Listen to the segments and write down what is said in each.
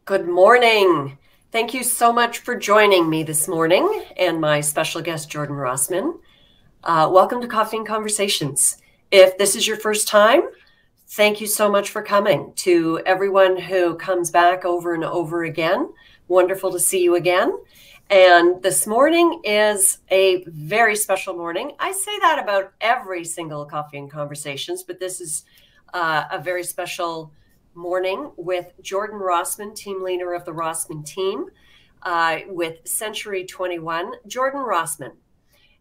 Good morning. Thank you so much for joining me this morning and my special guest, Jordan Rossman. Welcome to Coffee and Conversations. If this is your first time, thank you so much for coming. To everyone who comes back over and over again, wonderful to see you again. And this morning is a very special morning. I say that about every single Coffee and Conversations, but this is a very special morning with Jordan Rossman, team leader of the Rossman team with Century 21. Jordan Rossman,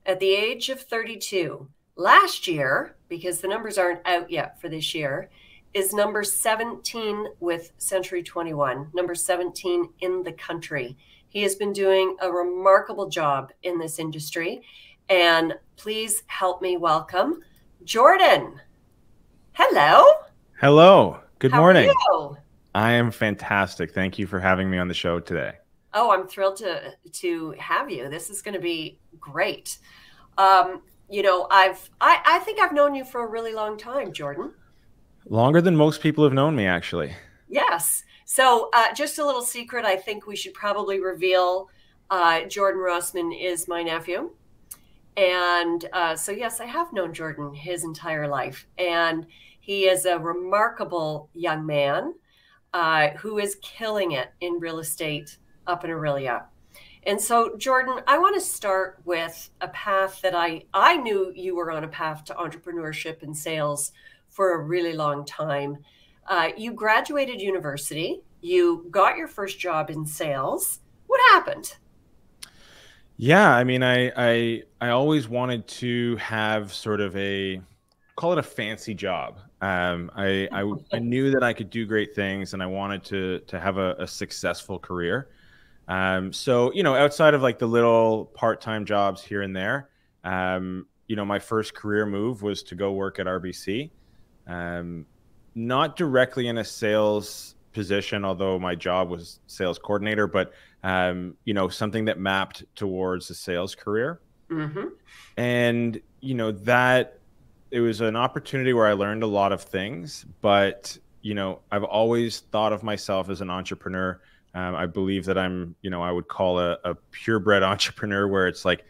at the age of 32, last year, because the numbers aren't out yet for this year, is number 17 with Century 21, number 17 in the country. He has been doing a remarkable job in this industry. And please help me welcome Jordan. Hello. Hello. Good morning. How are you? I am fantastic. Thank you for having me on the show today. Oh, I'm thrilled to have you. This is going to be great. I think I've known you for a really long time, Jordan. Longer than most people have known me, actually. Yes. So just a little secret, I think we should probably reveal Jordan Rossman is my nephew. And so, yes, I have known Jordan his entire life. And he is a remarkable young man who is killing it in real estate up in Aurelia. And so, Jordan, I want to start with a path that I knew you were on a path to entrepreneurship and sales for a really long time. You graduated university. You got your first job in sales. What happened? Yeah, I mean, I always wanted to have sort of call it a fancy job. I knew that I could do great things, and I wanted to have a successful career. So, outside of like the little part-time jobs here and there, my first career move was to go work at RBC. Not directly in a sales position, although my job was sales coordinator, but something that mapped towards a sales career. Mm-hmm. And that it was an opportunity where I learned a lot of things, but I've always thought of myself as an entrepreneur. I believe that I'm I would call a purebred entrepreneur, where it's like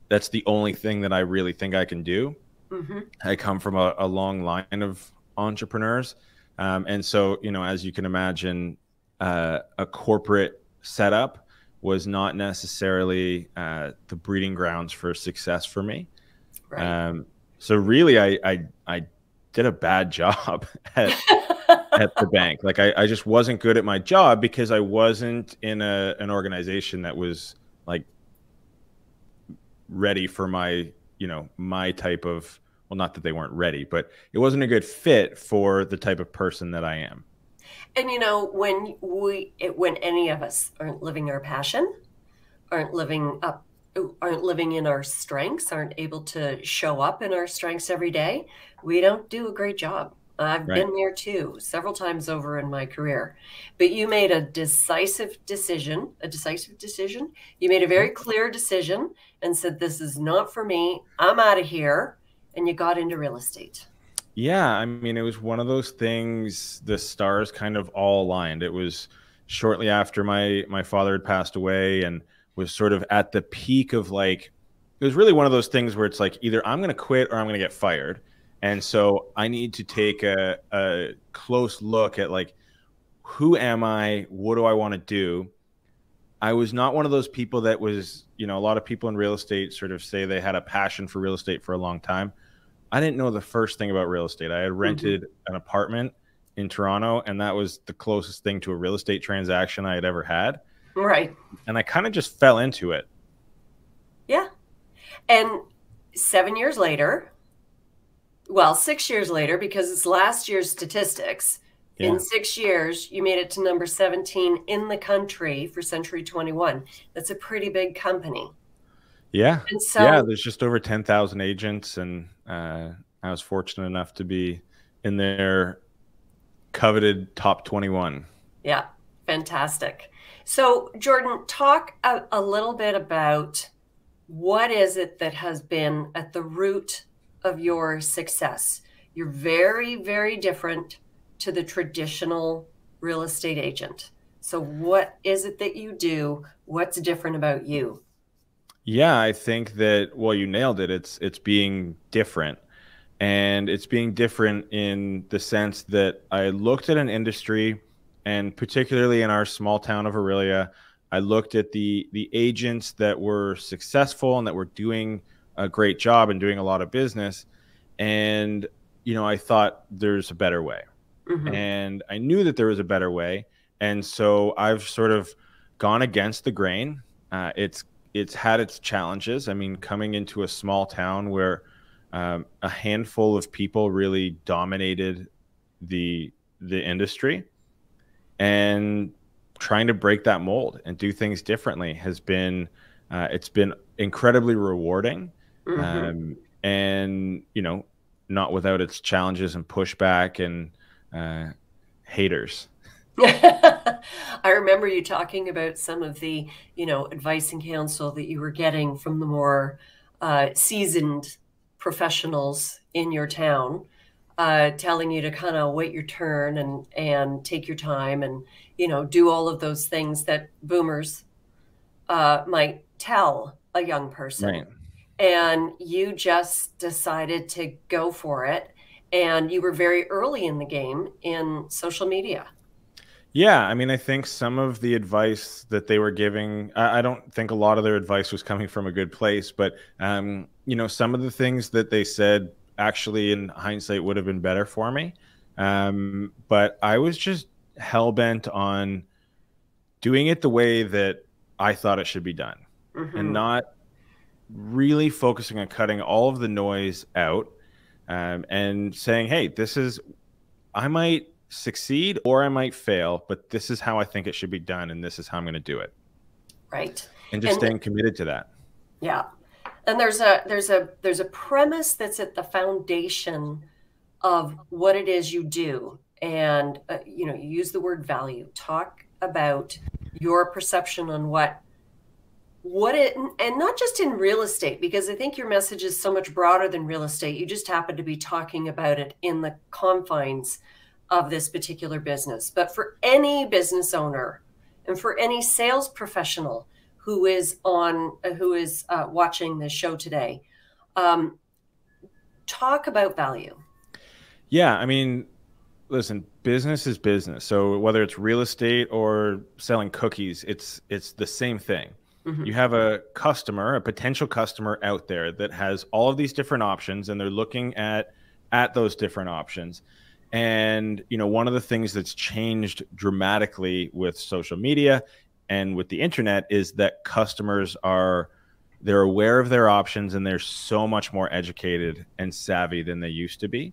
that's the only thing that I really think I can do. Mm-hmm. I come from a long line of entrepreneurs. And so, as you can imagine, a corporate setup was not necessarily the breeding grounds for success for me. Right. So really, I did a bad job at the bank. Like I just wasn't good at my job because I wasn't in an organization that was like ready for my, my type of, well, not that they weren't ready, but it wasn't a good fit for the type of person that I am. And when any of us aren't living our passion, aren't living in our strengths, aren't able to show up in our strengths every day, we don't do a great job. I've been there too, several times over in my career. But you made a decisive decision. You made a very clear decision and said, this is not for me. I'm out of here. And you got into real estate. Yeah, I mean, it was one of those things, the stars kind of all aligned. It was shortly after my father had passed away, and was sort of at the peak of like, it was really one of those things where it's like, either I'm going to quit or I'm going to get fired. And so I need to take a close look at like, who am I? What do I want to do? I was not one of those people that was, a lot of people in real estate sort of say they had a passion for real estate for a long time. I didn't know the first thing about real estate. I had rented an apartment in Toronto, and that was the closest thing to a real estate transaction I had ever had. Right. And I kind of just fell into it. Yeah. And 7 years later, well, 6 years later, because it's last year's statistics, in 6 years, you made it to number 17 in the country for Century 21. That's a pretty big company. Yeah. And so, there's just over 10,000 agents, and I was fortunate enough to be in their coveted top 21. Yeah, fantastic. So, Jordan, talk a little bit about what is it that has been at the root of your success. You're very, very different to the traditional real estate agent. So what is it that you do? What's different about you? Yeah, I think that, well, you nailed it. It's being different. And it's being different in the sense that I looked at an industry, and particularly in our small town of Aurelia, I looked at the agents that were successful and that were doing a great job and doing a lot of business. And, I thought there's a better way. Mm-hmm. And I knew that there was a better way. And so I've sort of gone against the grain. It's had its challenges. I mean, coming into a small town where a handful of people really dominated the industry, and trying to break that mold and do things differently has been it's been incredibly rewarding, Mm-hmm. and not without its challenges and pushback and uh, haters. I remember you talking about some of the, advice and counsel that you were getting from the more seasoned professionals in your town, telling you to kind of wait your turn and take your time and, do all of those things that boomers might tell a young person. Right. And you just decided to go for it. And you were very early in the game in social media. Yeah, I mean, I think some of the advice that they were giving, I don't think a lot of their advice was coming from a good place, but some of the things that they said actually in hindsight would have been better for me. But I was just hell bent on doing it the way that I thought it should be done, and Mm-hmm. not really focusing on cutting all of the noise out, and saying, hey, I might succeed or I might fail, but this is how I think it should be done, and this is how I'm going to do it. Right. And just And staying committed to that. yeah. And there's a premise that's at the foundation of what it is you do. And you use the word value. Talk about your perception on what it, and not just in real estate, because I think your message is so much broader than real estate. You just happen to be talking about it in the confines of this particular business. But for any business owner and for any sales professional who is watching this show today, um, talk about value. Yeah, I mean, listen, business is business. So whether it's real estate or selling cookies, it's the same thing. You Hmm. have a customer, a potential customer out there that has all of these different options, and they're looking at those different options. And one of the things that's changed dramatically with social media and with the internet is that they're aware of their options, and they're so much more educated and savvy than they used to be.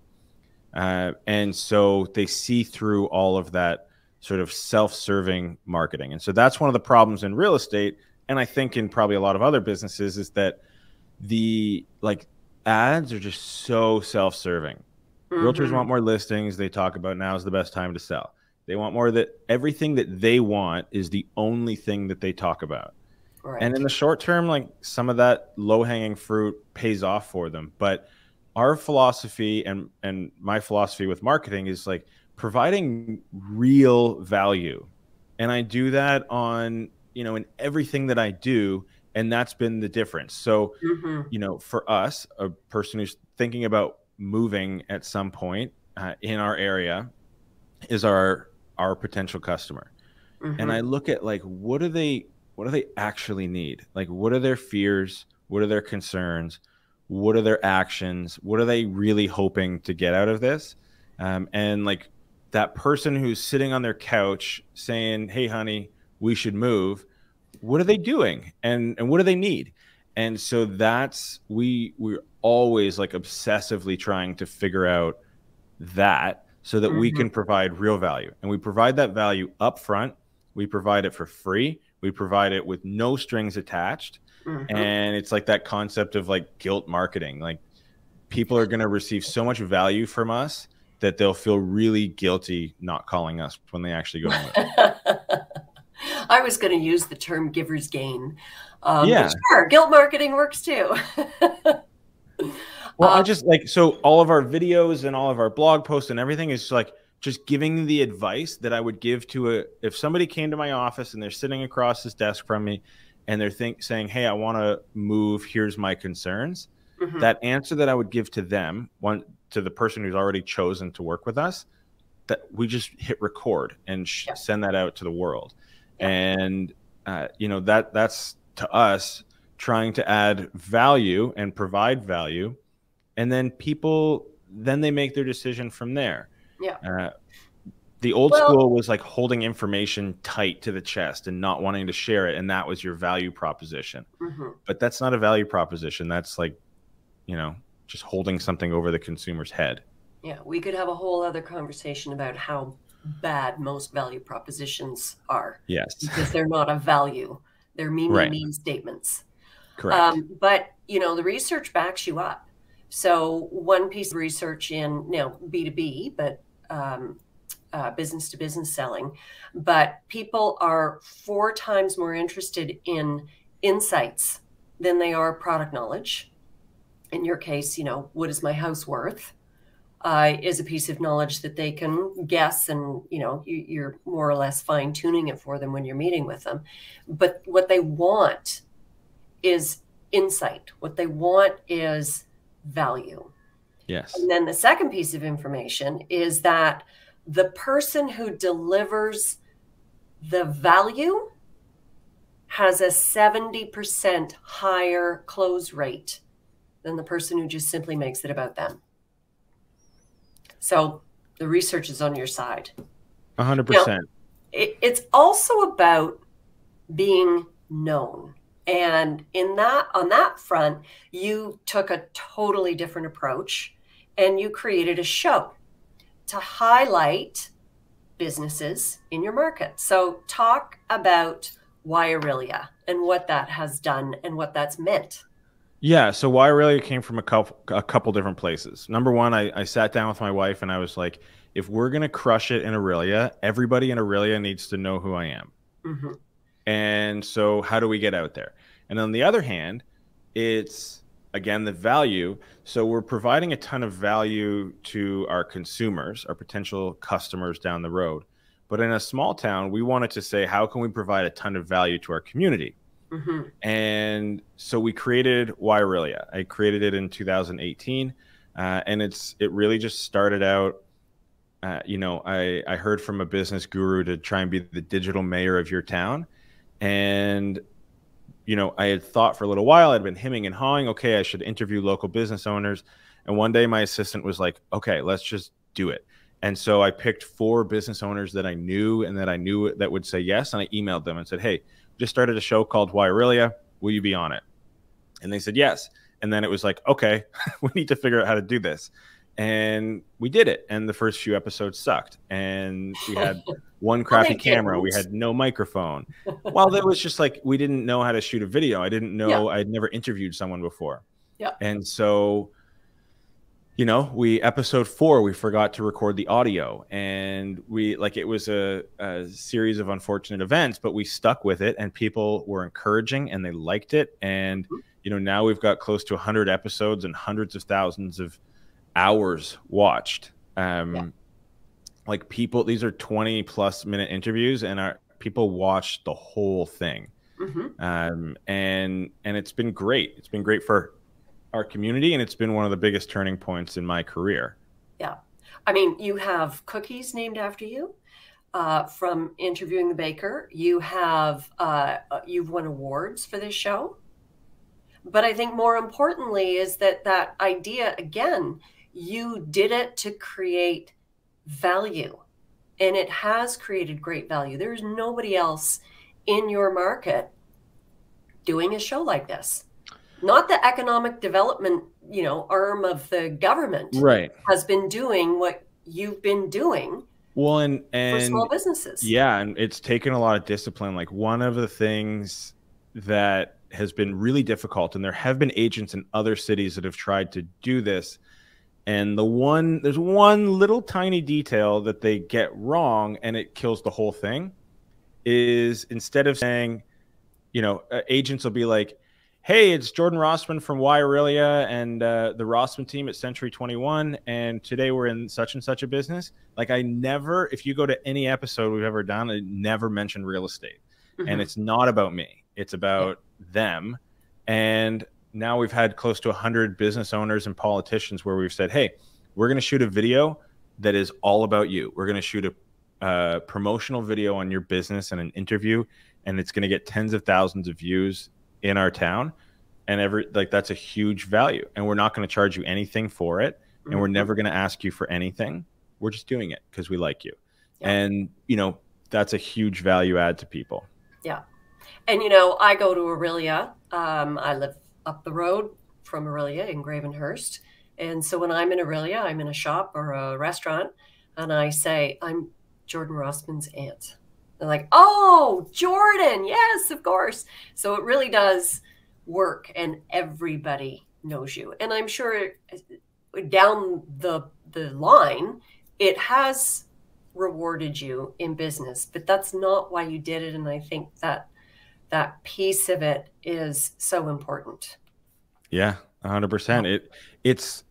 And so they see through all of that sort of self-serving marketing. And so that's one of the problems in real estate, and I think in probably a lot of other businesses, is that the like ads are just so self-serving. Realtors Hmm. want more listings. They talk about now is the best time to sell. They want more, that everything that they want is the only thing that they talk about. And in Right. the short term, like, some of that low-hanging fruit pays off for them. But our philosophy and my philosophy with marketing is like providing real value. And I do that in everything that I do. And that's been the difference. So, Hmm. for us, a person who's thinking about moving at some point in our area is our potential customer. And I Hmm. look at, like, what do they actually need? Like, what are their fears? What are their concerns? What are their actions? What are they really hoping to get out of this? And like, that person who's sitting on their couch saying, hey honey, we should move, what are they doing, and what do they need? And so we're always like obsessively trying to figure out that, so that we Hmm. can provide real value. And we provide that value up front. We provide it for free. We provide it with no strings attached. Hmm. And it's like that concept of like guilt marketing. Like, people are going to receive so much value from us that they'll feel really guilty not calling us when they actually go to move. I was going to use the term giver's gain, but Yeah. sure, guilt marketing works too. Well, I um, just like, so all of our videos and all of our blog posts and everything is like just giving the advice that I would give to if somebody came to my office and they're sitting across this desk from me and they're saying, hey, I want to move, here's my concerns. That answer that I would give to them, to the person who's already chosen to work with us, that we just hit record and send that out to the world. And, that's to us trying to add value and provide value. And then then they make their decision from there. The old school was like holding information tight to the chest and not wanting to share it. And that was your value proposition. But that's not a value proposition. That's like, just holding something over the consumer's head. Yeah, we could have a whole other conversation about how bad most value propositions are. Yes. Because they're not a value. They're mean statements. Correct. But, the research backs you up. So one piece of research in B2B, but business to business selling, but people are 4 times more interested in insights than they are product knowledge. In your case, what is my house worth? Is a piece of knowledge that they can guess, and you're more or less fine tuning it for them when you're meeting with them. But what they want is insight. What they want is value. Yes. And then the second piece of information is that the person who delivers the value has a 70% higher close rate than the person who just simply makes it about them. So the research is on your side. 100%. It's also about being known. And on that front, you took a totally different approach and you created a show to highlight businesses in your market. So talk about Why Aurelia and what that has done and what that's meant. Yeah, so Why Aurelia came from a couple different places. Number one, I sat down with my wife and I was like, if we're going to crush it in Aurelia, everybody in Aurelia needs to know who I am. And so how do we get out there? And on the other hand, it's, again, the value. So we're providing a ton of value to our consumers, our potential customers down the road. But in a small town, we wanted to say, how can we provide a ton of value to our community? And so we created Why Aurelia. I created it in 2018. And it really just started out, I heard from a business guru to try and be the digital mayor of your town. And, I had thought for a little while, I'd been hemming and hawing, okay, I should interview local business owners. And one day my assistant was like, okay, let's just do it. And so I picked 4 business owners that I knew and that would say yes. And I emailed them and said, hey, just started a show called Why Aurelia. Will you be on it? And they said yes. And then it was like, okay, we need to figure out how to do this. And we did it. And the first few episodes sucked. And we had one crappy camera. We had no microphone. Well, that was just like, we didn't know how to shoot a video. I didn't know. I'd never interviewed someone before. And so, episode 4, we forgot to record the audio, and it was a series of unfortunate events, but we stuck with it and people were encouraging and they liked it. And, now we've got close to 100 episodes and hundreds of thousands of hours watched. These are 20+ minute interviews and people watched the whole thing. And it's been great. It's been great for our community, and it's been one of the biggest turning points in my career. Yeah. I mean, you have cookies named after you from interviewing the baker. You have, you've won awards for this show. But I think more importantly is that idea, again, you did it to create value, and it has created great value. There's nobody else in your market doing a show like this. Not the economic development, arm of the government has been doing what you've been doing. Well, and for small businesses. Yeah, and it's taken a lot of discipline. Like, one of the things that has been really difficult, and there have been agents in other cities that have tried to do this, and there's one little tiny detail that they get wrong and it kills the whole thing, is instead of saying, agents will be like, hey, it's Jordan Rossman from Aurelia and the Rossman team at Century 21. And today we're in such and such a business. Like I never, if you go to any episode we've ever done, I never mentioned real estate. And it's not about me. It's about them. And now we've had close to 100 business owners and politicians where we've said, hey, we're going to shoot a video that is all about you. We're going to shoot a promotional video on your business and an interview, and it's going to get tens of thousands of views in our town. And that's a huge value. And we're not going to charge you anything for it. And we're never going to ask you for anything. We're just doing it because we like you. And, you know, that's a huge value add to people. Yeah. And, you know, I go to Aurelia. I live up the road from Aurelia in Gravenhurst. And so when I'm in Aurelia, I'm in a shop or a restaurant, and I say, I'm Jordan Rossman's aunt. They're like, oh, Jordan. Yes, of course. So it really does work, and everybody knows you. And I'm sure down the line, it has rewarded you in business, but that's not why you did it. And I think that that piece of it is so important. Yeah, 100%. It's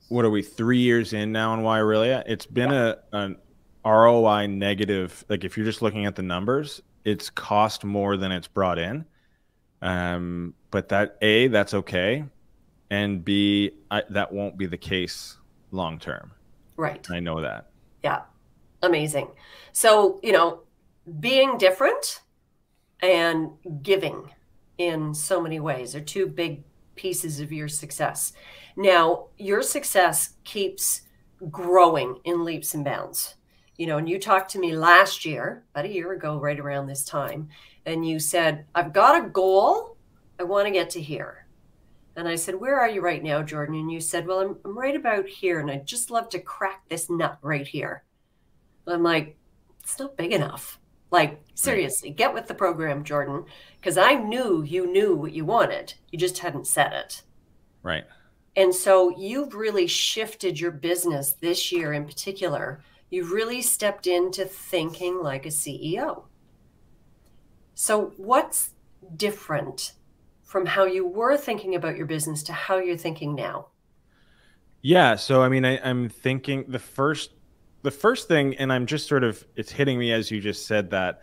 what are we, 3 years in now in Aurelia? It's been an ROI negative. Like if you're just looking at the numbers, it's cost more than it's brought in. But that that's okay. And B, that won't be the case long term. Right. I know that. Yeah. Amazing. So, you know, being different and giving in so many ways are two big pieces of your success. Now, your success keeps growing in leaps and bounds. You know, and you talked to me last year, about a year ago, right around this time, and you said, I've got a goal. I want to get to here. And I said, where are you right now, Jordan? And you said, well, I'm right about here, and I'd just love to crack this nut right here. And I'm like, it's not big enough. Like, seriously, get with the program, Jordan, because I knew you knew what you wanted. You just hadn't said it. Right. And so you've really shifted your business this year in particular. You've really stepped into thinking like a CEO. So what's different from how you were thinking about your business to how you're thinking now? Yeah. So, I mean, I'm thinking the first thing, and I'm just sort of, it's hitting me as you just said that,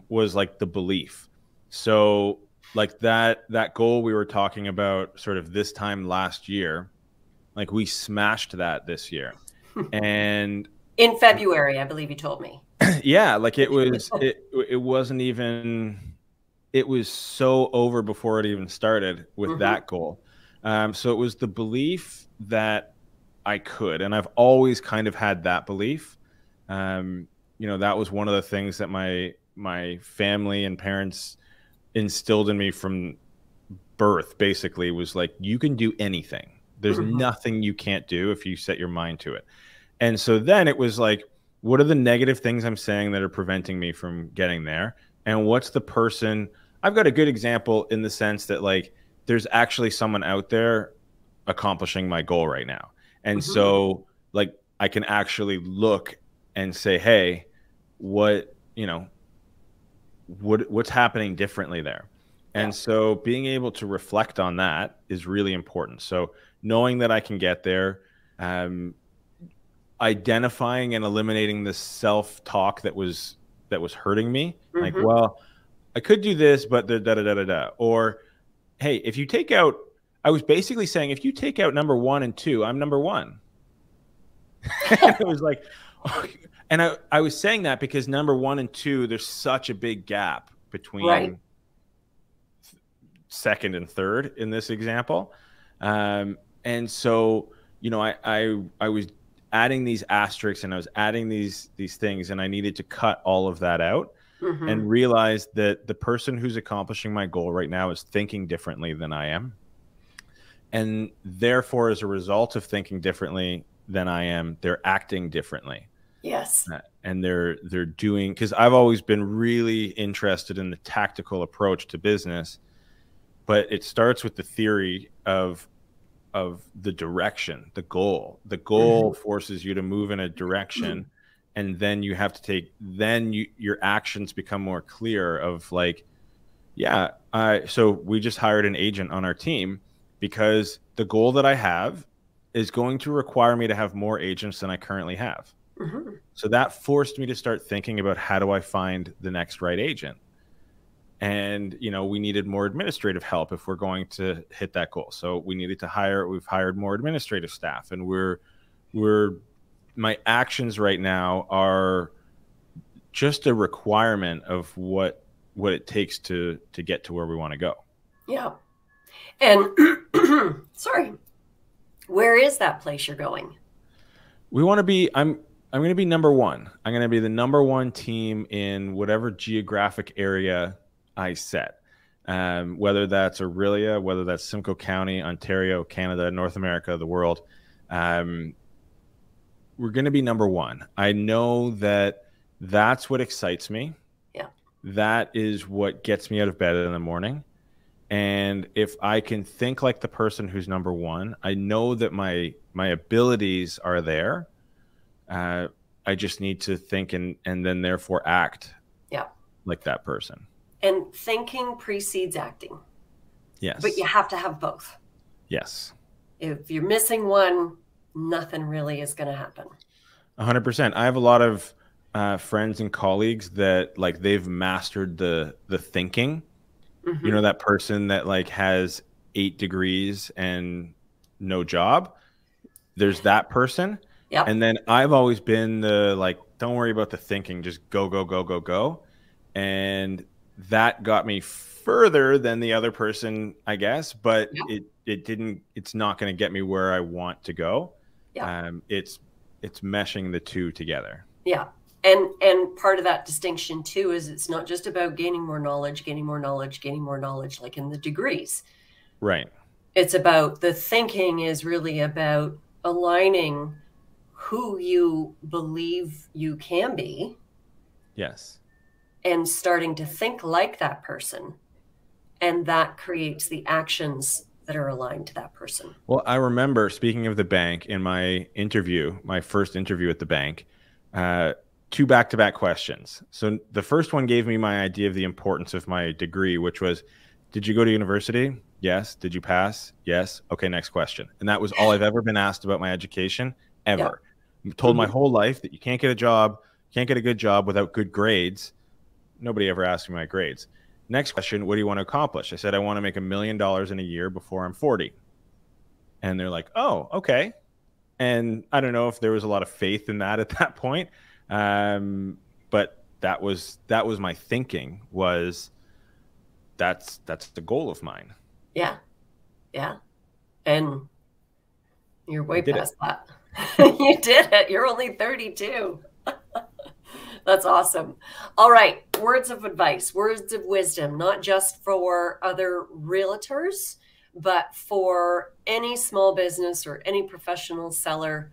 was like the belief. So like that goal we were talking about sort of this time last year, like we smashed that this year. And in February, I believe you told me. Yeah, like it wasn't even, it was so over before it even started with that goal. So it was the belief that I could, and I've always kind of had that belief. You know, that was one of the things that my family and parents instilled in me from birth, basically, was like, you can do anything. There's nothing you can't do if you set your mind to it. And so then it was like, what are the negative things I'm saying that are preventing me from getting there? And what's the person? I've got a good example in the sense that like there's actually someone out there accomplishing my goal right now. And so like I can actually look and say, hey, what's happening differently there? And so being able to reflect on that is really important. So knowing that I can get there, identifying and eliminating the self-talk that was hurting me. Like, well, I could do this, but da da da da da. Or, hey, if you take out, I was basically saying, if you take out number 1 and 2, I'm number 1. It was like, and I was saying that because number 1 and 2, there's such a big gap between second and third in this example. And so, you know, I was adding these asterisks and I was adding these things, and I needed to cut all of that out and realize that the person who's accomplishing my goal right now is thinking differently than I am. And therefore, as a result of thinking differently than I am, they're acting differently. Yes. And they're doing, because I've always been really interested in the tactical approach to business, but it starts with the theory of the direction, the goal. The goal forces you to move in a direction, and then you have to take, then your actions become more clear of like, Yeah. So we just hired an agent on our team because the goal that I have is going to require me to have more agents than I currently have. Hmm. So that forced me to start thinking about how do I find the next right agent? And, we needed more administrative help if we're going to hit that goal. So we've hired more administrative staff, and my actions right now are just a requirement of what it takes to get to where we want to go. Yeah. And sorry, where is that place you're going? We want to be I'm going to be number one. I'm going to be the number one team in whatever geographic area I set. Whether that's Aurelia, whether that's Simcoe County, Ontario, Canada, North America, the world. Um, we're going to be number one. I know that that's what excites me. Yeah. That is what gets me out of bed in the morning. And if I can think like the person who's number one, I know that my abilities are there. I just need to think and then therefore act Yeah. like that person. And thinking precedes acting. Yes. But you have to have both. Yes. If you're missing one, nothing really is going to happen. 100%. I have a lot of friends and colleagues that like they've mastered the thinking. Mm-hmm. You know, that person that like has 8 degrees and no job. There's that person. Yep. And then I've always been the like, don't worry about the thinking, just go, go, go, go, go. And that got me further than the other person, I guess, but Yep. it's not going to get me where I want to go. Yep. It's meshing the two together. Yeah. And part of that distinction too is it's not just about gaining more knowledge, like in the degrees. Right. It's about the thinking is really about aligning who you believe you can be. Yes. And starting to think like that person. And that creates the actions that are aligned to that person. Well, I remember, speaking of the bank, in my first interview at the bank, 2 back-to-back questions. So the first one gave me my idea of the importance of my degree, which was, did you go to university? Yes. Did you pass? Yes. Okay, next question. And that was all I've ever been asked about my education, ever. Yeah. I'm told my whole life that you can't get a good job without good grades. Nobody ever asked me my grades. Next question, what do you want to accomplish? I said, I want to make $1 million in a year before I'm 40. And they're like, oh, okay. And I don't know if there was a lot of faith in that at that point. But that was my thinking, was that's the goal of mine. Yeah. Yeah. And you're way past that. You did it. You're only 32. That's awesome. All right. Words of advice, words of wisdom, not just for other realtors, but for any small business or any professional seller.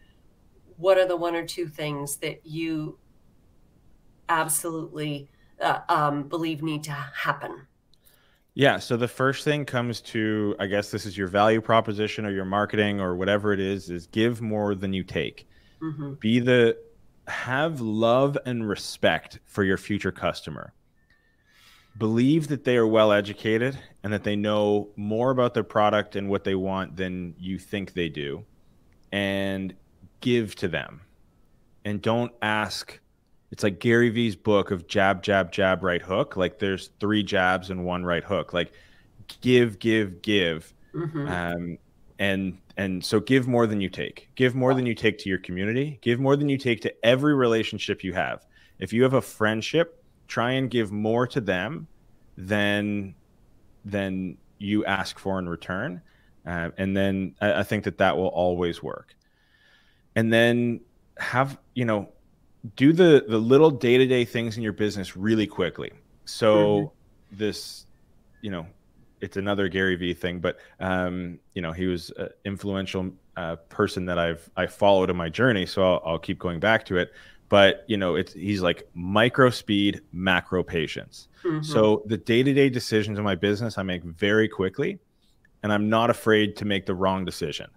What are the 1 or 2 things that you absolutely believe need to happen? Yeah. So the first thing comes to, I guess this is your value proposition or your marketing or whatever it is give more than you take. Mm-hmm. Have love and respect for your future customer. Believe that they are well educated and that they know more about their product and what they want than you think they do, and give to them. And don't ask. It's like Gary Vee's book of jab, jab, jab, right hook. Like there's 3 jabs and 1 right hook. Like give, give, give. Mm-hmm. And so give more than you take. Give more than you take to your community. Give more than you take to every relationship you have. If you have a friendship, try and give more to them than you ask for in return. And then I think that will always work. And then do the little day-to-day things in your business really quickly. So this, it's another Gary Vee thing, but he was an influential person that I followed in my journey. So I'll keep going back to it. But he's like micro speed, macro patience. Mm-hmm. So the day-to-day decisions in my business I make very quickly, and I'm not afraid to make the wrong decision.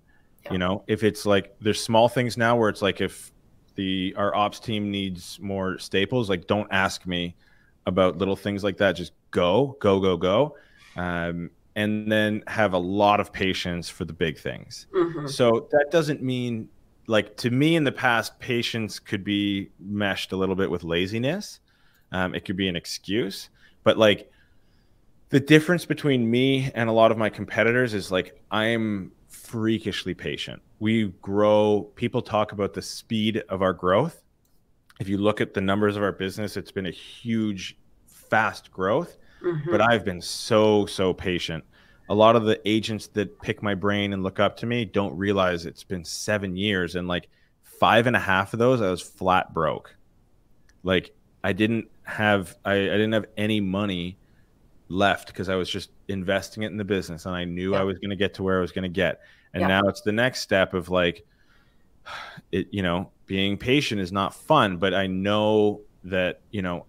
Yeah. If it's like there's small things now where it's like if our ops team needs more staples, like don't ask me about little things like that. Just go, go, go, go. And then have a lot of patience for the big things. So that doesn't mean, like, to me in the past, patience could be meshed a little bit with laziness. It could be an excuse, but like the difference between me and a lot of my competitors is like I'm freakishly patient. We grow, people talk about the speed of our growth. If you look at the numbers of our business, it's been a huge, fast growth, but I've been so, so patient. A lot of the agents that pick my brain and look up to me don't realize it's been 7 years. And like 5.5 of those, I was flat broke. Like I didn't have any money left because I was just investing it in the business and I knew I was going to get to where I was going to get. And now it's the next step of like, being patient is not fun, but I know that,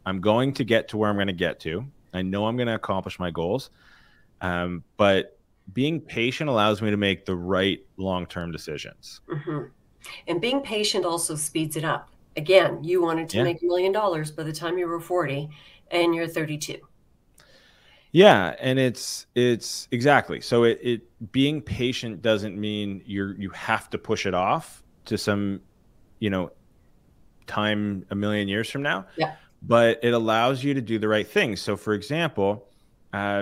I'm going to get to where I'm going to get to. I know I'm going to accomplish my goals. But being patient allows me to make the right long-term decisions. And being patient also speeds it up. Again, you wanted to make $1 million by the time you were 40 and you're 32. Yeah, and it's exactly. So it being patient doesn't mean you have to push it off to some, time a million years from now. Yeah. But it allows you to do the right thing. So for example,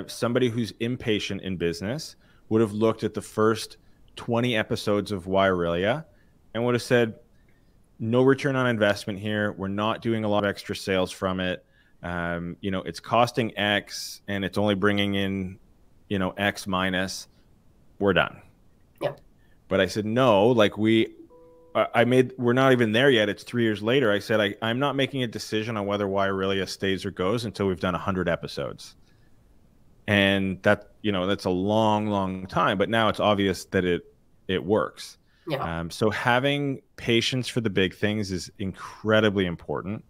somebody who's impatient in business would have looked at the first 20 episodes of Why Aurelia and would have said, no return on investment here. We're not doing a lot of extra sales from it. It's costing X and it's only bringing in, X minus. We're done. Yeah. But I said, no, like we're not even there yet. It's 3 years later. I said, I'm not making a decision on whether Why Aurelia stays or goes until we've done 100 episodes. And that, that's a long, long time, but now it's obvious that it works. Yeah. So having patience for the big things is incredibly important.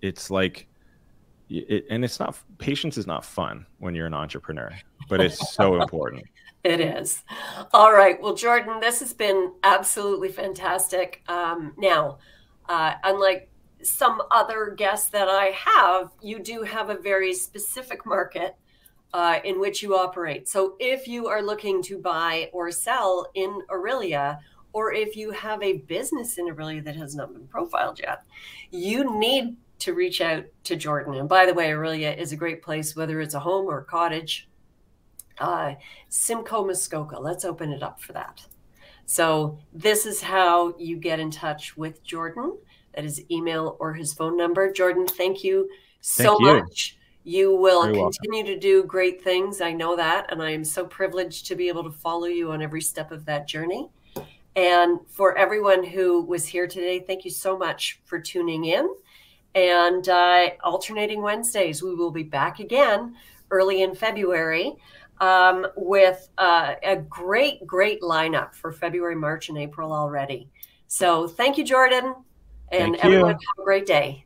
It's like, patience is not fun when you're an entrepreneur, but it's so important. It is. All right. Well, Jordan, this has been absolutely fantastic. Now, unlike some other guests that I have, you do have a very specific market in which you operate. So if you are looking to buy or sell in Aurelia, or if you have a business in Aurelia that has not been profiled yet, you need to reach out to Jordan. And by the way, Aurelia is a great place, whether it's a home or a cottage. Simcoe Muskoka, let's open it up for that. So this is how you get in touch with Jordan. That is email or his phone number. Jordan, thank you so much. You will continue to do great things. I know that. And I am so privileged to be able to follow you on every step of that journey. And for everyone who was here today, thank you so much for tuning in. And alternating Wednesdays, we will be back again early in February with a great, great lineup for February, March, and April already. So thank you, Jordan. And everyone have a great day.